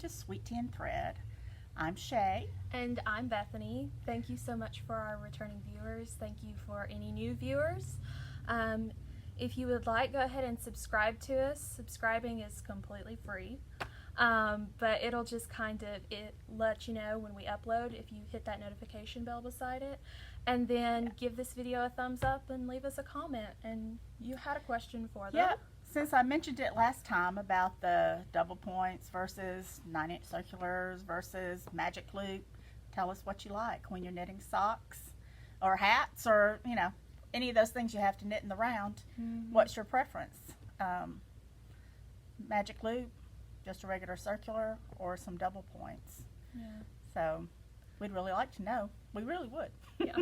to Sweet Tea and Thread. I'm Shai. And I'm Bethany. Thank you so much for our returning viewers. Thank you for any new viewers. If you would like, go ahead and subscribe to us. Subscribing is completely free. But it'll just let you know when we upload if you hit that notification bell beside it. And then give this video a thumbs up and leave us a comment. And you had a question for them. Yeah, since I mentioned it last time about the double points versus 9-inch circulars versus magic loop, tell us what you like when you're knitting socks or hats or, you know, any of those things you have to knit in the round. Mm-hmm. What's your preference? Magic loop, just a regular circular, or some double points? Yeah. So we'd really like to know. We really would. Yeah.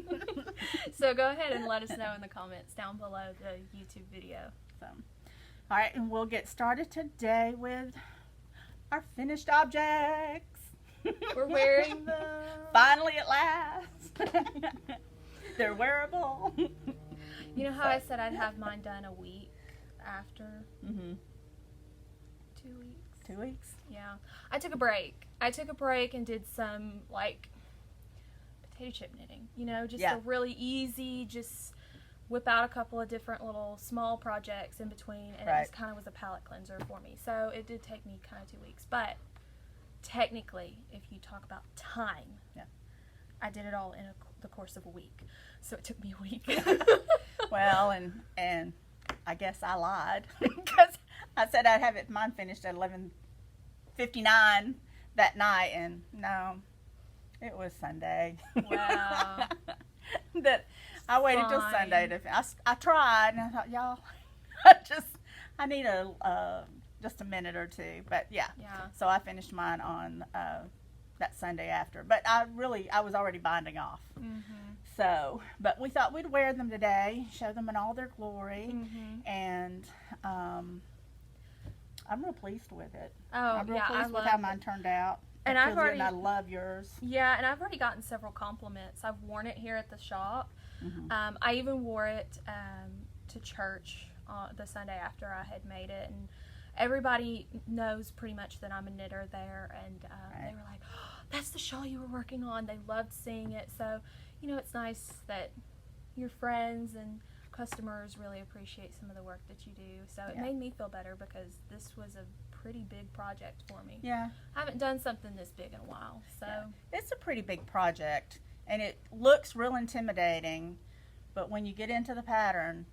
So go ahead and let us know in the comments down below the YouTube video. So, all right, and we'll get started today with our finished objects. We're wearing them. Finally, at last. They're wearable. You know how I said I'd have mine done a week after? Mm-hmm. 2 weeks. 2 weeks? Yeah. I took a break and did some, like, potato chip knitting. You know, just a really easy, just whip out a couple of different little small projects in between, and it just kind of was a palette cleanser for me. So it did take me kind of 2 weeks. But technically, if you talk about time, I did it all in the course of a week. So it took me a week. Well, and I guess I lied because I said I'd have mine finished at 11:59 that night, and no, it was Sunday. Wow. That I waited till Sunday to. I tried, and I thought, y'all, I need just a minute or two, but yeah. So I finished mine on that Sunday after, but I was already binding off. Mm-hmm. So, but we thought we'd wear them today, show them in all their glory, and I'm real pleased with it. Oh, I'm real pleased with how mine turned out. And I love yours. Yeah, and I've already gotten several compliments. I've worn it here at the shop. Mm-hmm. I even wore it to church the Sunday after I had made it, and everybody knows pretty much that I'm a knitter there, and they were like, oh, that's the shawl you were working on. They loved seeing it. So, you know, it's nice that your friends and customers really appreciate some of the work that you do. So it made me feel better because this was a pretty big project for me. Yeah. I haven't done something this big in a while. So it's a pretty big project, and it looks real intimidating, but when you get into the pattern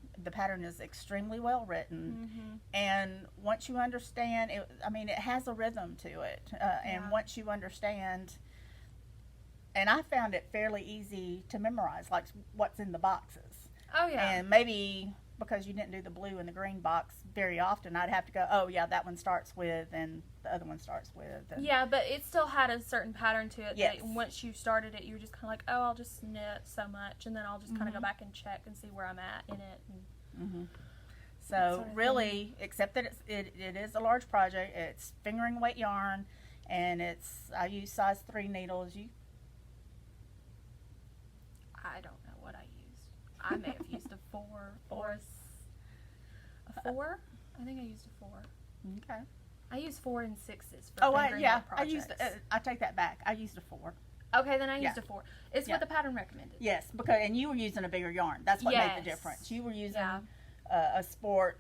is extremely well written. Mm-hmm. And once you understand it, I mean, it has a rhythm to it, and once you understand, and I found it fairly easy to memorize, like what's in the boxes. Oh yeah. And maybe because you didn't do the blue and the green box very often, I'd have to go, oh yeah, that one starts with, and the other one starts with. And yeah, but it still had a certain pattern to it. Yes. That once you started it, you were just kind of like, oh, I'll just knit so much, and then I'll just kind of go back and check and see where I'm at in it. And so sort of really, except that it is a large project, it's fingering weight yarn, and I use size 3 needles. I don't know what I used. I may have used a 4 or a 4. I think I used a 4. Okay. I use 4 and 6s for fingering weight projects. I take that back. I used a 4. Okay, then I used a 4. It's what the pattern recommended. Yes, and you were using a bigger yarn. That's what made the difference. You were using a sport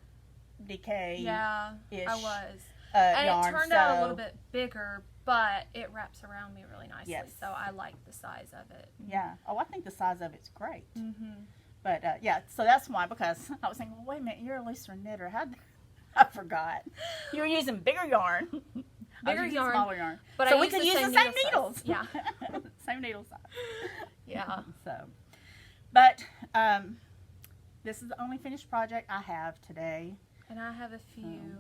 DK. Yeah, I was. And yarn, it turned out a little bit bigger, but it wraps around me really nicely. Yes. So I like the size of it. Yeah. Oh, I think the size of it's great. Mm-hmm. But so that's why, because I was thinking, well, wait a minute, you're a looser knitter. I forgot. You were using bigger yarn. Bigger yarn. Smaller yarn. But so we can use the same needles. Yeah. Same needle size. Yeah. But this is the only finished project I have today. And I have a few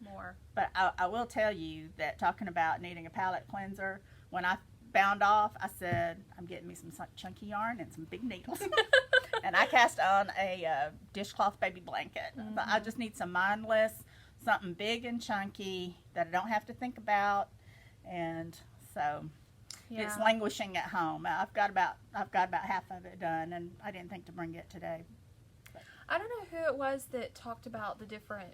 more. But I will tell you that talking about needing a palette cleanser, when I bound off, I said, I'm getting me some chunky yarn and some big needles. And I cast on a dishcloth baby blanket. But I just need some mindless, something big and chunky that I don't have to think about. And so it's languishing at home. I've got about half of it done, and I didn't think to bring it today. But I don't know who it was that talked about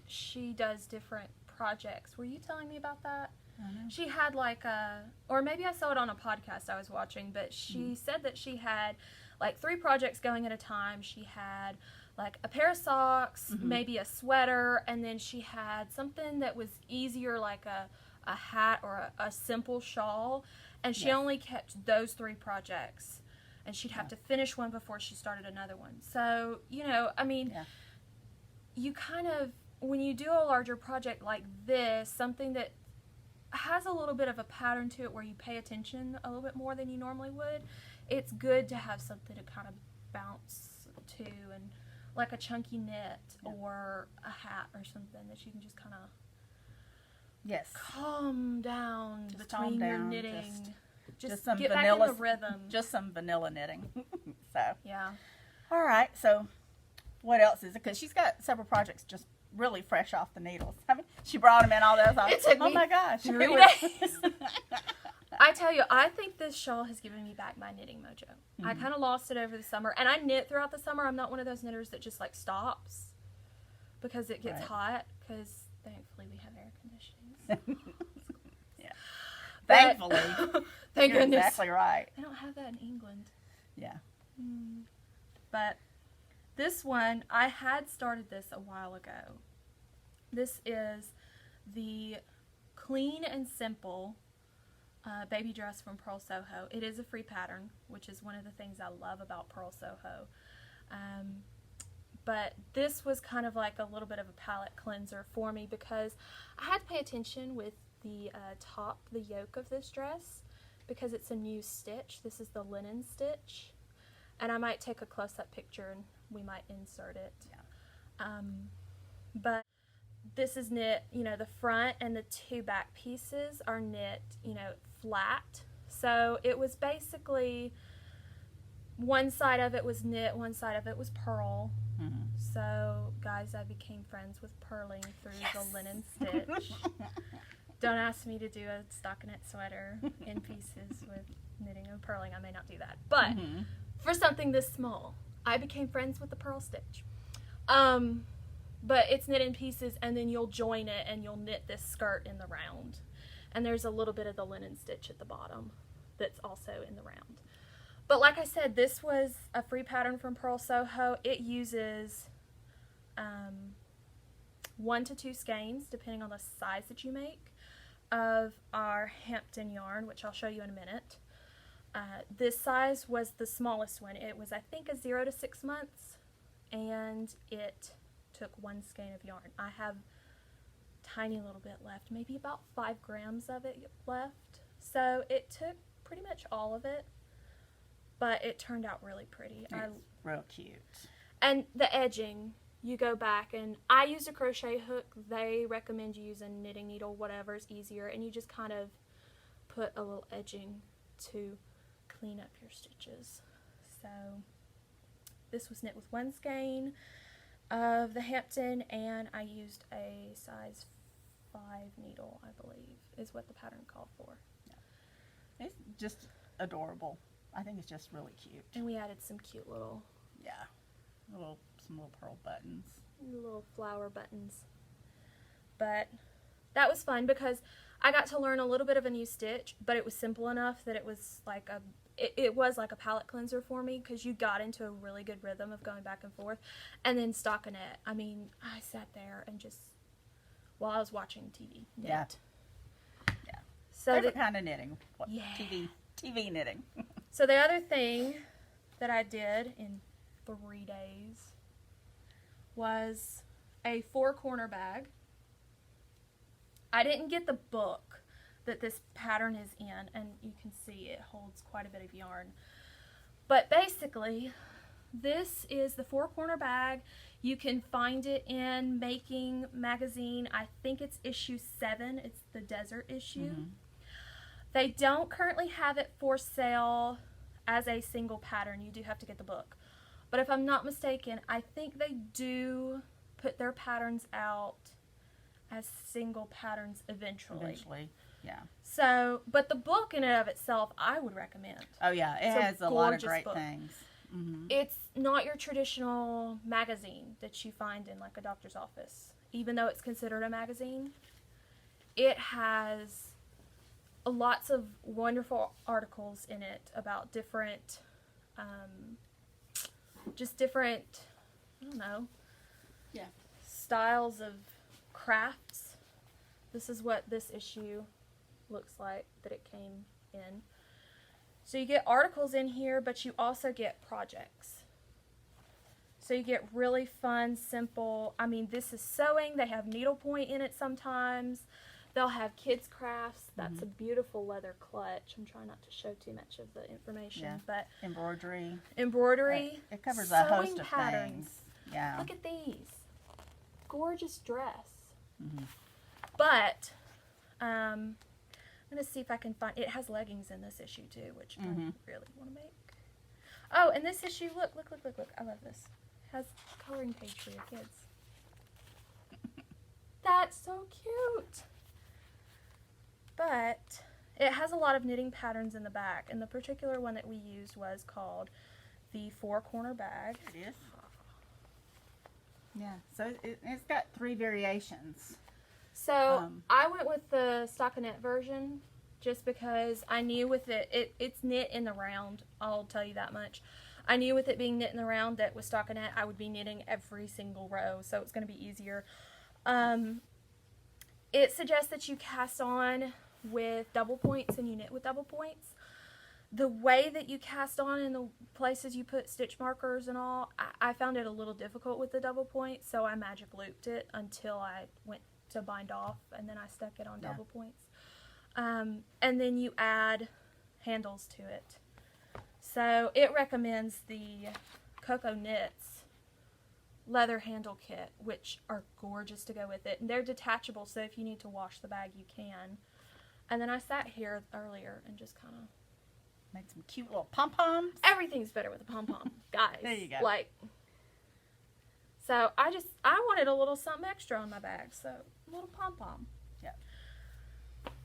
she does different projects. Were you telling me about that? She had like or maybe I saw it on a podcast I was watching, but she said that she had like 3 projects going at a time. She had like a pair of socks, maybe a sweater, and then she had something that was easier, like a hat or a simple shawl, and she only kept those 3 projects, and she'd have to finish one before she started another one. So, you know, I mean, you kind of, when you do a larger project like this, something that has a little bit of a pattern to it where you pay attention a little bit more than you normally would, it's good to have something to kind of bounce to, and like a chunky knit or a hat or something that you can just kind of calm down just between calm your down, knitting. Just some get vanilla, back in the rhythm. Just some vanilla knitting. So yeah. All right. So what else is it? Because she's got several projects just really fresh off the needles. I mean, she brought them in all those. It took me my gosh, 3 days. I tell you, I think this shawl has given me back my knitting mojo. I kind of lost it over the summer, and I knit throughout the summer. I'm not one of those knitters that just like stops because it gets hot, because thankfully we have air conditioning. Thankfully. Thank You're goodness. exactly right. They don't have that in England. Yeah. But this one, I had started this a while ago. This is the Clean and Simple baby dress from Purl Soho. It is a free pattern, which is one of the things I love about Purl Soho. But this was kind of like a little bit of a palette cleanser for me, because I had to pay attention with the top, the yoke of this dress, because it's a new stitch. This is the linen stitch, and I might take a close-up picture and we might insert it. But this is knit, you know, the front and the 2 back pieces are knit, you know, flat. So it was basically, one side of it was knit, one side of it was purl. So guys, I became friends with purling through the linen stitch. Don't ask me to do a stockinette sweater in pieces with knitting and purling. I may not do that. But for something this small, I became friends with the purl stitch. But it's knit in pieces, and then you'll join it and you'll knit this skirt in the round. And there's a little bit of the linen stitch at the bottom that's also in the round. But like I said, this was a free pattern from Purl Soho. It uses 1 to 2 skeins, depending on the size that you make, of our Hampton yarn, which I'll show you in a minute. This size was the smallest one. It was, I think, a 0 to 6 months, and it took 1 skein of yarn. I have tiny little bit left, maybe about 5 grams of it left. So it took pretty much all of it, but it turned out really pretty. It's real cute. And the edging, you go back, and I used a crochet hook. They recommend you use a knitting needle, whatever is easier, and you just kind of put a little edging to clean up your stitches. So this was knit with 1 skein of the Hampton, and I used a size 5 needle, I believe, is what the pattern called for. Yeah. It's just adorable. I think it's just really cute. And we added some cute little... some little pearl buttons. Little flower buttons. But that was fun, because I got to learn a little bit of a new stitch, but it was simple enough that it was like it was like a palette cleanser for me, because you got into a really good rhythm of going back and forth. And then stockinette. I mean, I sat there and just, while I was watching TV, knit. Yeah. So Favorite kind of knitting. TV knitting. So the other thing that I did in 3 days was a 4-corner bag. I didn't get the book that this pattern is in, and you can see it holds quite a bit of yarn. But basically, this is the 4-corner bag. You can find it in Making magazine. I think it's issue 7. It's the desert issue. They don't currently have it for sale as a single pattern. You do have to get the book. But if I'm not mistaken, I think they do put their patterns out as single patterns eventually. Yeah. So, but the book in and of itself, I would recommend. Oh yeah, it has a lot of great things. It's not your traditional magazine that you find in like a doctor's office. Even though it's considered a magazine, it has lots of wonderful articles in it about different, just different, I don't know, styles of crafts. This is what this issue looks like that it came in. So you get articles in here, but you also get projects. So you get really fun, simple, I mean, this is sewing. They have needlepoint in it sometimes. They'll have kids' crafts. That's a beautiful leather clutch. I'm trying not to show too much of the information, but embroidery. It covers a host of patterns. things. Yeah. Look at these. Gorgeous dress. But I'm going to see if I can find, it has leggings in this issue too, which I really want to make. Oh, and this issue, look. I love this. It has a coloring page for your kids. That's so cute. But it has a lot of knitting patterns in the back, and the particular one that we used was called the 4-corner bag. It is. Yeah, so it's got 3 variations. So I went with the stockinette version just because I knew with it's knit in the round, I'll tell you that much. I knew with it being knit in the round that with stockinette I would be knitting every single row, so it's going to be easier. It suggests that you cast on with double points and you knit with double points. The way that you cast on in the places you put stitch markers and all, I found it a little difficult with the double point, so I magic looped it until I went to bind off, and then I stuck it on double points. And then you add handles to it. So it recommends the Cocoa Knits leather handle kit, which are gorgeous to go with it. And they're detachable, so if you need to wash the bag, you can. And then I sat here earlier and just kind of made some cute little pom-poms. Everything's better with a pom-pom, guys. There you go. Like, so I wanted a little something extra on my bag, so a little pom-pom. Yeah.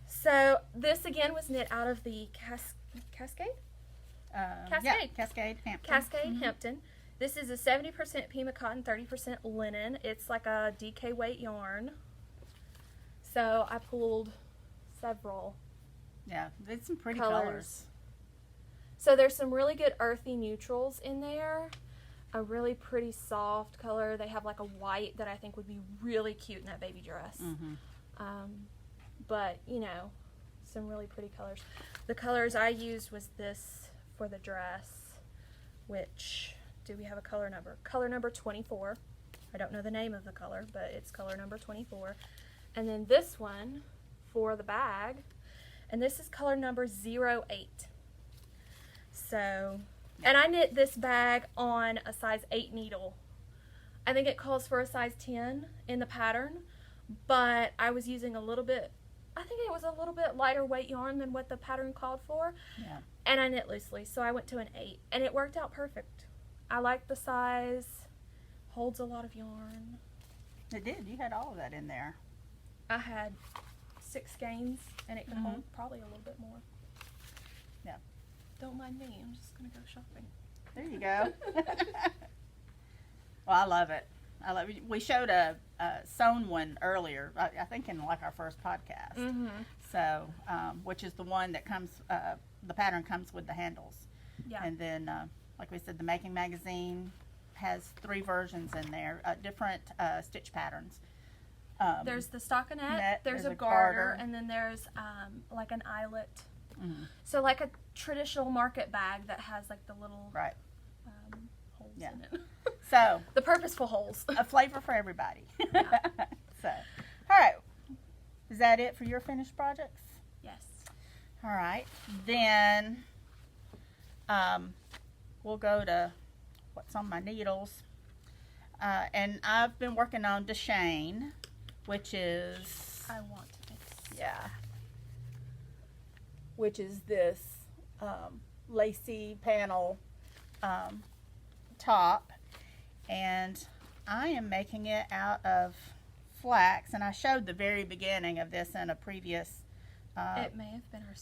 So this again was knit out of the Cascade? Cascade. Yeah, Cascade Hampton. Cascade Hampton. This is a 70% Pima cotton, 30% linen. It's like a DK weight yarn. So I pulled several. Yeah, it's some pretty colors. colors. So there's some really good earthy neutrals in there. A really pretty soft color. They have like a white that I think would be really cute in that baby dress. But, you know, some really pretty colors. The colors I used was this for the dress, which, do we have a color number? Color number 24. I don't know the name of the color, but it's color number 24. And then this one for the bag, and this is color number 08. So, and I knit this bag on a size 8 needle. I think it calls for a size 10 in the pattern, but I was using a little bit, I think it was a little bit lighter weight yarn than what the pattern called for. Yeah. And I knit loosely, so I went to an 8, and it worked out perfect. I like the size, holds a lot of yarn. It did. You had all of that in there. I had 6 skeins, and it can hold probably a little bit more. Yeah. Don't mind me, I'm just going to go shopping. There you go. Well, I love it. I love it. We showed a sewn one earlier, I think in like our first podcast. So, which is the one that comes, the pattern comes with the handles. Yeah. And then, like we said, the Making Magazine has 3 versions in there, different stitch patterns. There's the stockinette, there's a garter, and then there's like an eyelet. So like a traditional market bag that has like the little holes in it. So the purposeful holes. A flavor for everybody. So, all right. Is that it for your finished projects? Yes. All right. Then we'll go to what's on my needles. And I've been working on Deschain, which is... I want to mix. Yeah. Which is this lacy panel top. And I am making it out of flax. And I showed the very beginning of this in a previous... it may have been our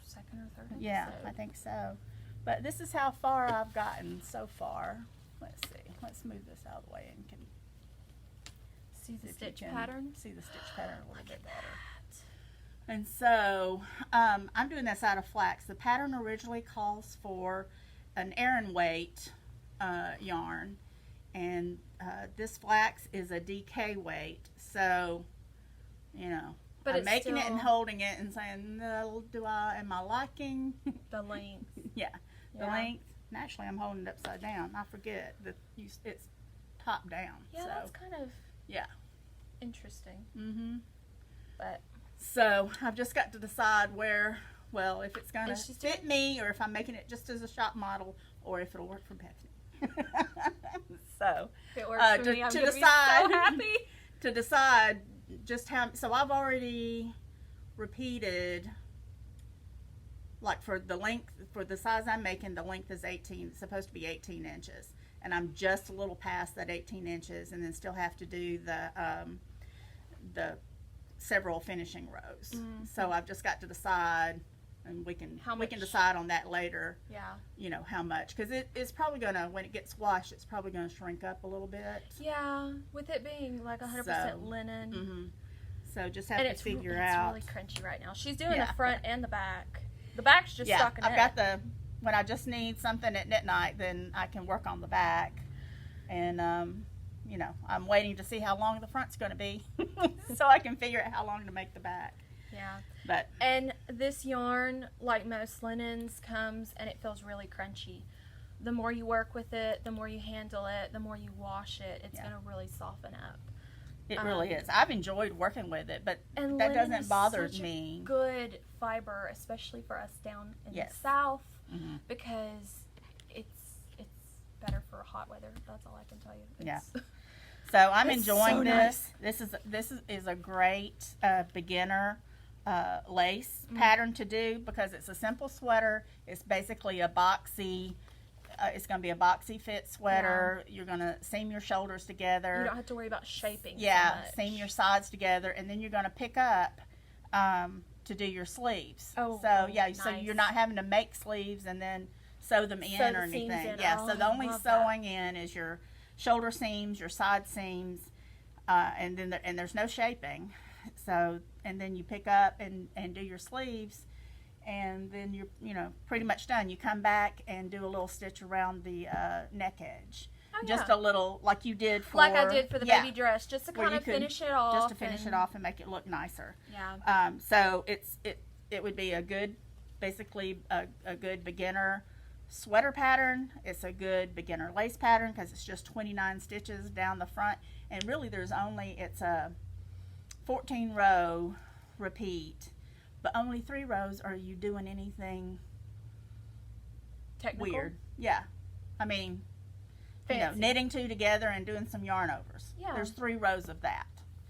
second or third episode. Yeah, I think so. But this is how far I've gotten so far. Let's see. Let's move this out of the way and can see the stitch pattern. See the stitch pattern a little bit better. And so I'm doing this out of Flax. The pattern originally calls for an Aran weight yarn, and this Flax is a DK weight. So, you know, But I'm it's making it still- and holding it and saying, no, am I liking The length. the length? And actually, I'm holding it upside down. I forget that it's top down. Yeah, so. that's kind of Yeah. interesting. Mm-hmm. But So I've just got to decide where, well, if it's going to It's just fit me, or if I'm making it just as a shop model, or if it'll work for Bethany. So if it works for to- me, I'm to going to be decide- so happy. to decide just how, so I've already repeated, like for the length, for the size I'm making, the length is 18, it's supposed to be 18 inches. And I'm just a little past that 18 inches, and then still have to do the several finishing rows. Mhm. So I've just got to decide, and we can much? decide on that later, Yeah. you know, how much, because it's probably gonna, when it gets washed, it's probably gonna shrink up a little bit. Yeah, with it being like 100% So, linen. Mm-hmm. So just have And to it's figure it's out. really crunchy right now. She's doing Yeah. the front and the back. The back's just Yeah, stocking I've it. got the, when I just need something at knit night, then I can work on the back. And, you know, I'm waiting to see how long the front's going to be so I can figure out how long to make the back. Yeah. But, And this yarn, like most linens, comes and it feels really crunchy. The more you work with it, the more you handle it, the more you wash it, it's Yeah. going to really soften up. it really is. I've enjoyed working with it, but And that linen doesn't is bother such a me. Good fiber, especially for us down in Yes. the south, Mhm. because it's better for hot weather. That's all I can tell you. Yeah. It's- So I'm It's enjoying so this. This is a great beginner lace Mm-hmm. pattern to do, because it's a simple sweater. It's basically a boxy. It's going to be a boxy fit sweater. You're going to seam your shoulders together. You don't have to worry about shaping. Yeah, so much. seam your sides together, and then you're going to pick up to do your sleeves. Oh, so yeah, so nice. you're not having to make sleeves and then sew them in Sew or the seams anything. in. Yeah, Oh, so the I only love that. sewing in is your shoulder seams, your side seams, and then and there's no shaping. So and then you pick up and do your sleeves, and then you're pretty much done. You come back and do a little stitch around the neck edge. Oh, Just yeah. a little, like you did for like I did for the yeah, baby dress, just to where kind you of could- finish it off. just to finish and- it off and make it look nicer. Yeah. So it would be a good, basically a good beginner sweater pattern. It's a good beginner lace pattern because it's just 29 stitches down the front, and really it's a 14 row repeat, but only 3 rows are you doing anything Technical. weird. Yeah, I mean, Fancy. knitting 2 together and doing some yarn overs. Yeah. There's 3 rows of that.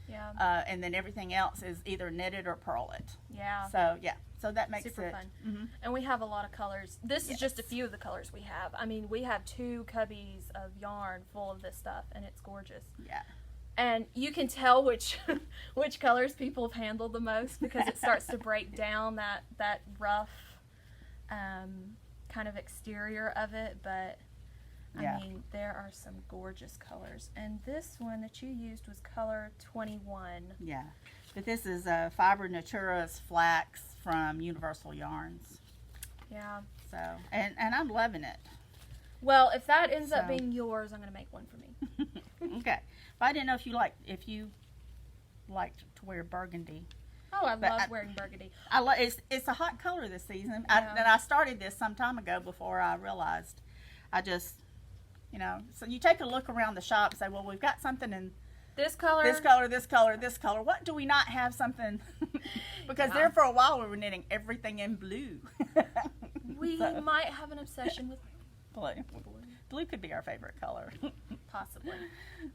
Yeah. And then everything else is either knitted or purl it. Yeah. So yeah, so that makes Super it fun. Mhm. And we have a lot of colors. This is Yes. just a few of the colors we have. I mean, we have 2 cubbies of yarn full of this stuff, and it's gorgeous. Yeah, And you can tell which which colors people have handled the most, because it starts to break down that rough kind of exterior of it. But Yeah. I mean, there are some gorgeous colors. And this one that you used was color 21. yeah. But this is Fibra Natura's Flax from Universal Yarns. Yeah. So and I'm loving it. Well, if that ends up So- being yours, I'm going to make one for me. Okay, but I didn't know if you liked to wear burgundy. Oh, I But love wearing burgundy. It's a hot color this season. Yeah. And I started this some time ago before I realized. I just so you take a look around the shop and say, well, we've got something in This color. this color, this color, this color. What do we not have something? Because Yeah. there for a while we were knitting everything in blue. We So, might have an obsession with blue. Blue could be our favorite color. possibly.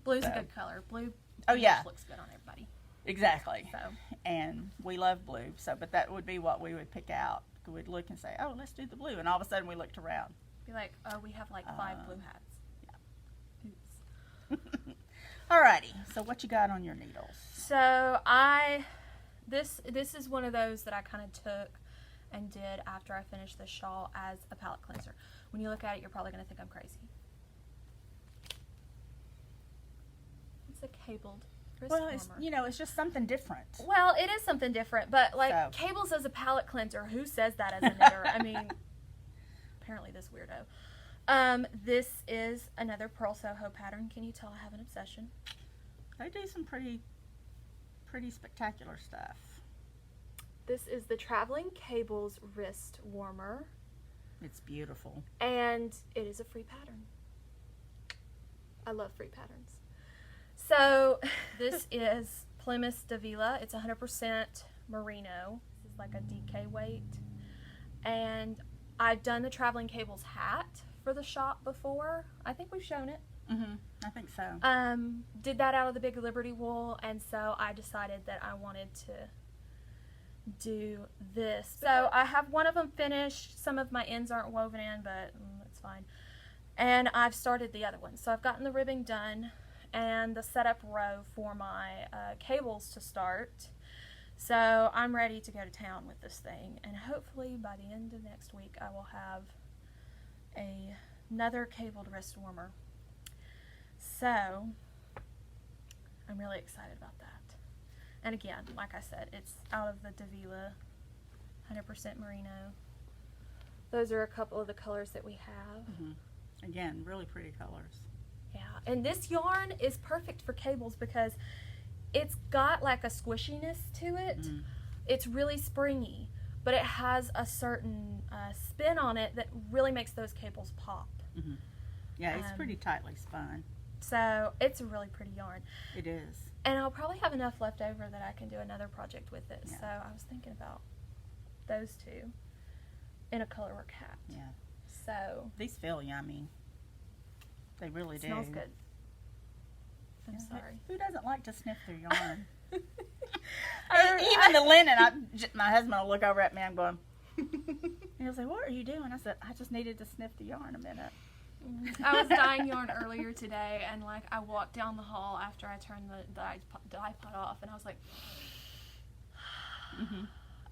Blue's a So. good color. Blue Oh, yeah. looks good on everybody. Exactly. So, And we love blue. So, but that would be what we would pick out. We'd look and say, oh, let's do the blue. And all of a sudden we looked around. be like, oh, we have like 5 blue hats. Oops. Alrighty. So what you got on your needles? So this is one of those that I kind of took and did after I finished the shawl as a palette cleanser. When you look at it, you're probably going to think I'm crazy. It's a cabled wrist Well, it's, warmer. it's just something different. Well, it is something different, but like cables as a palette cleanser, who says that as a knitter? I mean, apparently this weirdo. This is another Purl Soho pattern. Can you tell I have an obsession? They do some pretty spectacular stuff. This is the Traveling Cables wrist warmer. It's beautiful. And it is a free pattern. I love free patterns. So this is Plymouth Davila. It's 100% merino. This is like a DK weight. And I've done the Traveling Cables hat for the shop before. I think we've shown it. I think so. Did that out of the Big Liberty wool, and so I decided that I wanted to do this. So I have one of them finished. Some of my ends aren't woven in, but it's fine. And I've started the other one. So I've gotten the ribbing done and the setup row for my cables to start. So I'm ready to go to town with this thing, and hopefully by the end of next week I will have another cabled wrist warmer. So I'm really excited about that. And again, like I said, it's out of the Davila, 100% merino. Those are a couple of the colors that we have. Again, really pretty colors. Yeah, and this yarn is perfect for cables because it's got like a squishiness to it. It's really springy, but it has a certain spin on it that really makes those cables pop. Yeah, it's pretty tightly spun. So it's a really pretty yarn. It is. And I'll probably have enough left over that I can do another project with it. Yeah. So I was thinking about those two in a colorwork hat. Yeah. So These feel yummy. They really do. smells good. I'm sorry. Who doesn't like to sniff their yarn? Even the linen. My husband will look over at me and I'm going, he'll say, "What are you doing?" I said, "I just needed to sniff the yarn a minute." I was dyeing yarn earlier today, and like I walked down the hall after I turned the dye pot off, and I was like,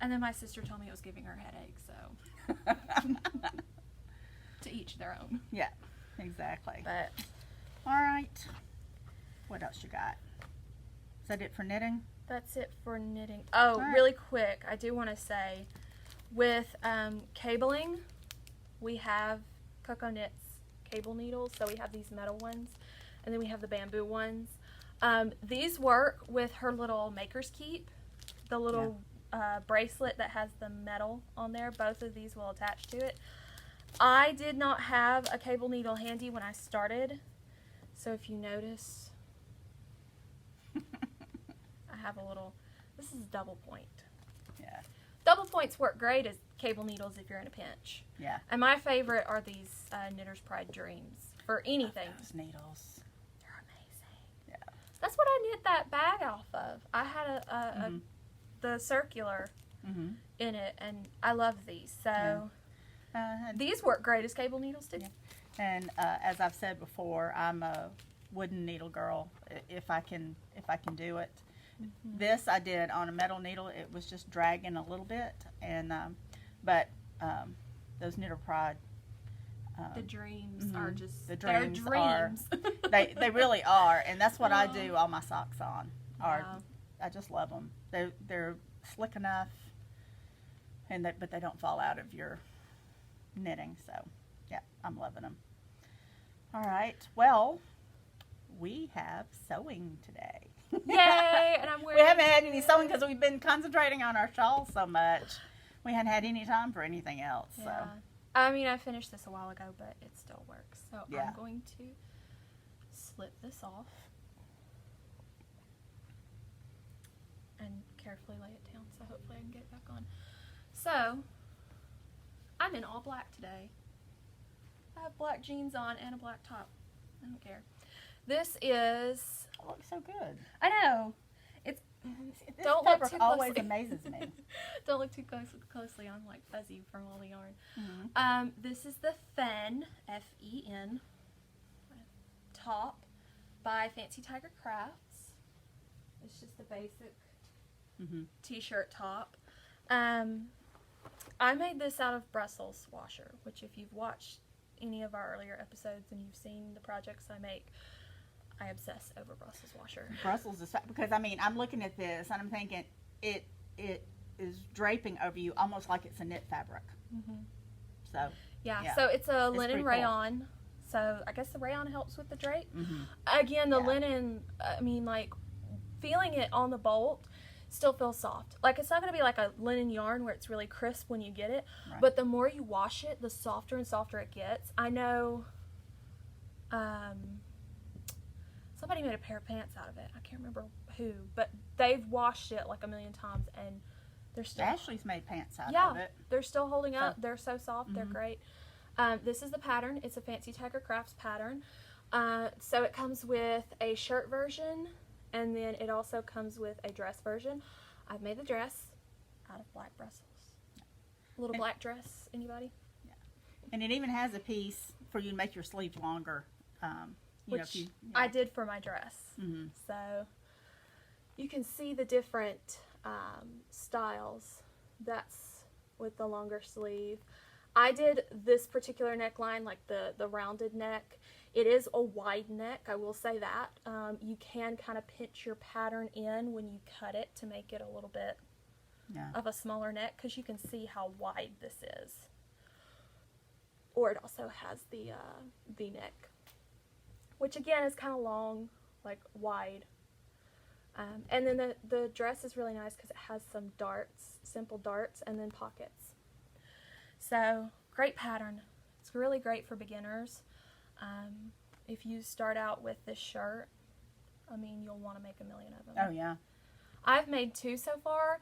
and then my sister told me it was giving her a headache. So to each their own. Yeah, exactly. But all right, what else you got? Is that it for knitting? that's it for knitting. Oh, right. Really quick, I do want to say, with cabling, we have Coco Knits cable needles. So we have these metal ones, and then we have the bamboo ones. These work with her little Maker's Keep, the little bracelet that has the metal on there. Both of these will attach to it. I did not have a cable needle handy when I started, so if you notice, I have a little, this is double point. Yeah. Double points work great as cable needles if you're in a pinch. Yeah. And my favorite are these Knitter's Pride Dreams for anything. Those needles. They're amazing. Yeah. That's what I knit that bag off of. I had the circular in it, and I love these. So these work great as cable needles too. Yeah. And as I've said before, I'm a wooden needle girl if I can do it. This I did on a metal needle. It was just dragging a little bit, and but those Knitter Pride. The dreams are just the they're dreams. dreams. They really are, and that's what I do all my socks on. Yeah. I just love them. They're slick enough, but they don't fall out of your knitting. So yeah, I'm loving them. All right, well, we have sewing today. Yay! And I'm We wearing. haven't had any sewing because we've been concentrating on our shawls so much. We hadn't had any time for anything else. So. Yeah. I mean, I finished this a while ago, but it still works. So Yeah. I'm going to slip this off and carefully lay it down. So hopefully I can get it back on. So I'm in all black today. I have black jeans on and a black top. I don't care. This is. It looks so good. I know. It's. This Don't look fabric too always closely. amazes me. Don't look too closely. I'm like fuzzy from all the yarn. Mm-hmm. This is the Fen, F-E-N, top by Fancy Tiger Crafts. It's just a basic t-shirt top. I made this out of Brussels washer, which if you've watched any of our earlier episodes and you've seen the projects I make, I obsess over Brussels washer. Brussels is because I mean I'm looking at this and I'm thinking it is draping over you almost like it's a knit fabric. So yeah, so it's a linen pretty rayon. Cool. So I guess the rayon helps with the drape. Mm-hmm. Again, the linen, I mean, like, feeling it on the bolt still feels soft. Like, it's not going to be like a linen yarn where it's really crisp when you get it. Right. But the more you wash it, the softer and softer it gets. I know somebody made a pair of pants out of it. I can't remember who. But they've washed it like a million times, and they're still... Ashley's made pants out of it. Yeah, they're still holding up. They're so soft. They're great. This is the pattern. It's a Fancy Tiger Crafts pattern. So it comes with a shirt version, and then it also comes with a dress version. I've made the dress out of black Brussels. A little black dress. Anybody? Yeah. And it even has a piece for you to make your sleeves longer. Which I did for my dress. So you can see the different styles. That's with the longer sleeve. I did this particular neckline, like the rounded neck. It is a wide neck, I will say that. You can kind of pinch your pattern in when you cut it to make it a little bit of a smaller neck, because you can see how wide this is. Or it also has the V-neck, which again is kind of long, like wide. And then the dress is really nice because it has some darts, simple darts, and then pockets. So, great pattern. It's really great for beginners. If you start out with this shirt, I mean, you'll want to make a million of them. Oh, yeah. I've made 2 so far,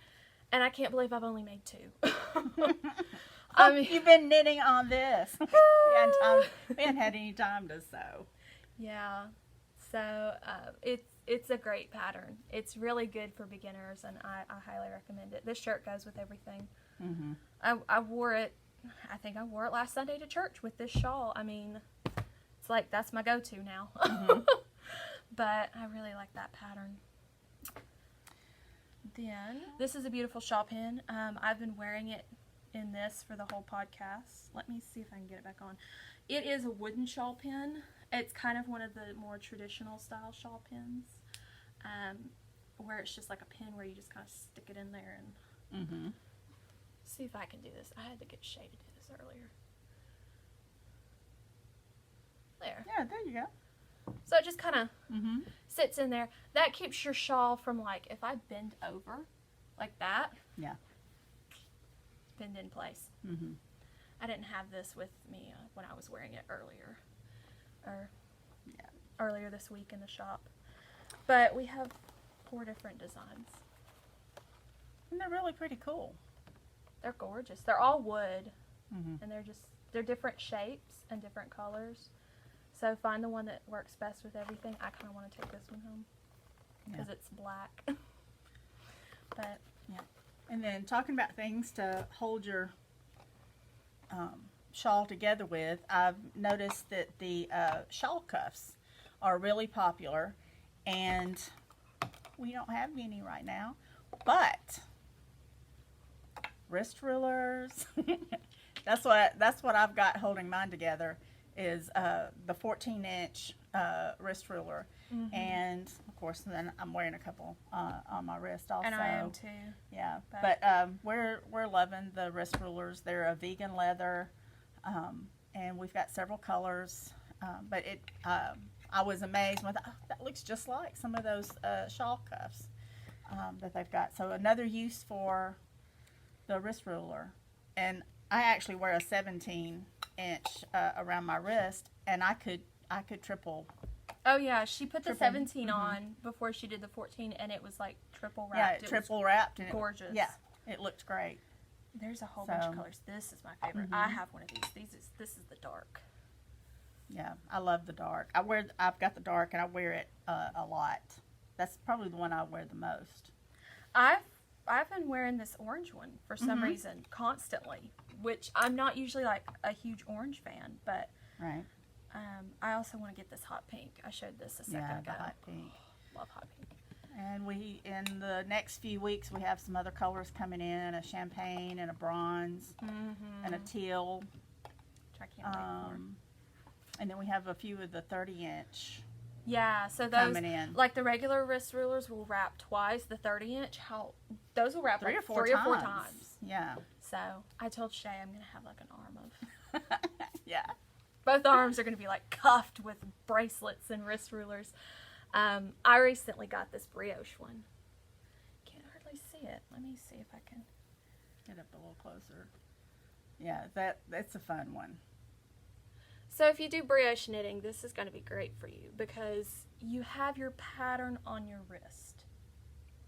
and I can't believe I've only made 2. I mean, you've been knitting on this. We hadn't had any time to sew. Yeah. So, it's a great pattern. It's really good for beginners, and I highly recommend it. This shirt goes with everything. I wore it. I think I wore it last Sunday to church with this shawl. I mean, it's like that's my go-to now. But I really like that pattern. Then this is a beautiful shawl pin. I've been wearing it in this for the whole podcast. Let me see if I can get it back on. It is a wooden shawl pin. It's kind of one of the more traditional style shawl pins, where it's just like a pin where you just kind of stick it in there and. See if I can do this. I had to get Shay to do this earlier. There. Yeah, there you go. So it just kind of sits in there. That keeps your shawl from, like, if I bend over like that. Yeah. Bend in place. I didn't have this with me when I was wearing it earlier. Earlier this week in the shop. But we have 4 different designs. And they're really pretty cool. They're gorgeous. They're all wood, and they're different shapes and different colors. So find the one that works best with everything. I kind of want to take this one home because it's black. But yeah. And then talking about things to hold your shawl together with, I've noticed that the shawl cuffs are really popular, and we don't have any right now, but wrist rulers. that's what I've got holding mine together is the 14-inch wrist ruler, and of course then I'm wearing a couple on my wrist also. And I am too. Yeah, but we're loving the wrist rulers. They're a vegan leather, and we've got several colors. But I was amazed when that looks just like some of those shawl cuffs that they've got. So another use for the wrist ruler, and I actually wear a 17-inch around my wrist, and I could triple. Oh yeah, she put the 17 on before she did the 14, and it was like triple wrapped. Yeah, triple wrapped, and gorgeous. It looked great. There's a whole bunch of colors. This is my favorite. I have one of these. This is the dark. Yeah, I love the dark. I've got the dark, and I wear it a lot. That's probably the one I wear the most. I've been wearing this orange one for some reason constantly, which I'm not usually like a huge orange fan, but right. I also want to get this hot pink. I showed this a second ago. The hot pink. Love hot pink. And in the next few weeks, we have some other colors coming in: a champagne and a bronze and a teal. Which I can't wait for. And then we have a few of the 30-inch Yeah, so those, coming in. like the regular wrist rulers will wrap twice. The 30-inch, those will wrap Three like or four times. Yeah. So I told Shay I'm going to have like an arm of. Yeah. Both arms are going to be like cuffed with bracelets and wrist rulers. I recently got this brioche one. Can't hardly see it. Let me see if I can Get up a little closer. Yeah, that's a fun one. So if you do brioche knitting, this is going to be great for you because you have your pattern on your wrist.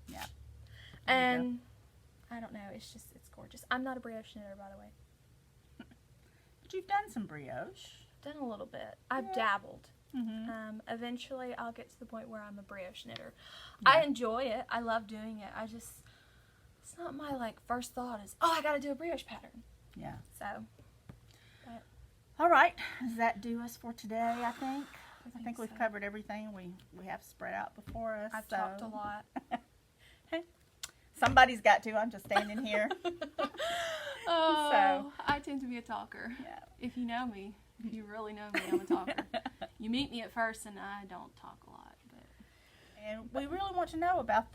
Yeah. And I don't know, it's gorgeous. I'm not a brioche knitter, by the way. But you've done some brioche. Done a little bit. I've dabbled. Mm-hmm. Eventually, I'll get to the point where I'm a brioche knitter. Yeah. I enjoy it. I love doing it. It's not my like first thought is, oh, I got to do a brioche pattern. Yeah. So. All right. Does that do us for today, I think? I think we've so. covered everything we have spread out before us. I've talked a lot. Somebody's got to. I'm just standing here. Oh, I tend to be a talker. Yeah. If you know me, if you really know me, I'm a talker. You meet me at first and I don't talk a lot. But. And we really want to know about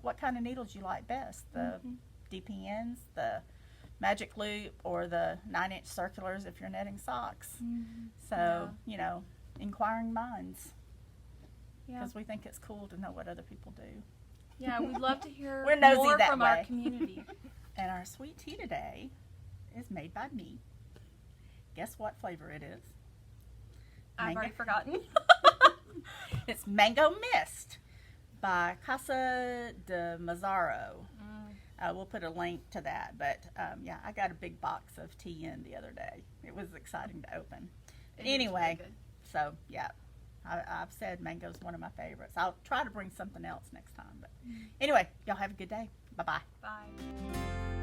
what kind of needles you like best. The DPNs, the magic loop, or the 9-inch circulars if you're knitting socks. Mm-hmm. So, inquiring minds. Yeah. Because we think it's cool to know what other people do. Yeah, we'd love to hear We're nosy more that from way. our community. And our sweet tea today is made by me. Guess what flavor it is? I've already forgotten. It's Mango Mist by Casa de Mazzaro. We'll put a link to that. But, I got a big box of tea in the other day. It was exciting to open. But anyway, so, yeah. I've said mango's one of my favorites. I'll try to bring something else next time. But anyway, y'all have a good day. Bye-bye. Bye.